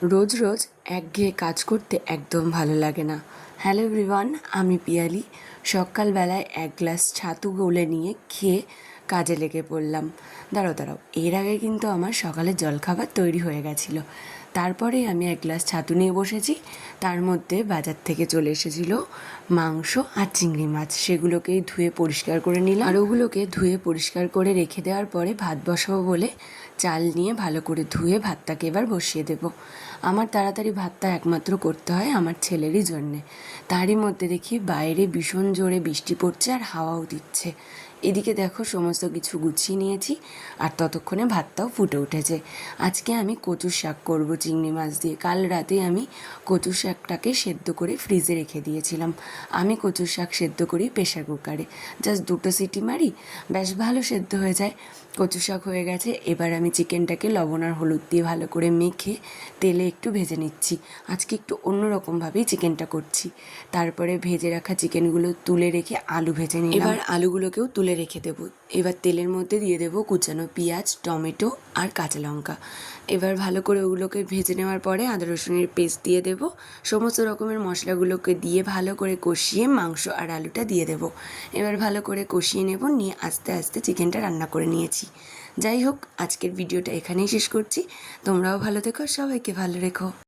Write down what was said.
রোজ রোজ একঘেয়ে কাজ করতে একদম ভালো লাগে না। হ্যালো এভরিওয়ান, আমি পিয়ালি। সকালবেলায় এক গ্লাস ছাতু গলে নিয়ে খেয়ে কাজে লেগে পড়লাম। দাঁড়াও, এর আগে কিন্তু আমার সকালের জলখাবার তৈরি হয়ে গেছিলো। তারপরে আমি এক গ্লাস ছাতু নিয়ে বসেছি। তার মধ্যে বাজার থেকে চলে এসেছিল মাংস আর চিংড়ি মাছ। সেগুলোকেই ধুয়ে পরিষ্কার করে নিলাম, আর ওগুলোকে ধুয়ে পরিষ্কার করে রেখে দেওয়ার পরে ভাত বসাবো বলে চাল নিয়ে ভালো করে ধুয়ে ভাতটাকে এবার বসিয়ে দেবো। আমার তাড়াতাড়ি ভাতটা একমাত্র করতে হয় আমার ছেলেরই জন্যে। তারই মধ্যে দেখি বাইরে ভীষণ জোরে বৃষ্টি পড়ছে আর হাওয়াও দিচ্ছে। এদিকে দেখো সমস্ত কিছু গুছিয়ে নিয়েছি, আর ততক্ষণে ভাতটাও ফুটে উঠেছে। আজকে আমি কচুর শাক করব চিংড়ি মাছ দিয়ে। কাল রাতে আমি কচুর শাকটাকে সেদ্ধ করে ফ্রিজে রেখে দিয়েছিলাম। আমি কচুর শাক সেদ্ধ করি প্রেশার কুকারে, জাস্ট 2টো সিটি মারি, বেশ ভালো সেদ্ধ হয়ে যায়। কচু শাক হয়ে গেছে। এবার আমি চিকেনটাকে লবণ আর হলুদ দিয়ে ভালো করে মেখে তেলে একটু ভেজে নিচ্ছি। আজকে একটু অন্যরকমভাবেই চিকেনটা করছি। তারপরে ভেজে রাখা চিকেনগুলো তুলে রেখে আলু ভেজে নিলাম। এবার আলুগুলোকেও তুলে রেখে দেবো। এবার তেলের মধ্যে দিয়ে দেবো কুচানো পেঁয়াজ, টমেটো আর কাঁচা লঙ্কা। এবার ভালো করে ওগুলোকে ভেজে নেওয়ার পরে আদা রসুনের পেস্ট দিয়ে দেবো। সমস্ত রকমের মশলাগুলোকে দিয়ে ভালো করে কষিয়ে মাংস আর আলুটা দিয়ে দেবো। এবার ভালো করে কষিয়ে নেব, নিয়ে আস্তে আস্তে চিকেনটা রান্না করে নিয়েছি। যাই হোক, আজকের ভিডিওটা এখানেই শেষ করছি। তোমরাও ভালো থেকো, সবাইকে ভালো রেখো।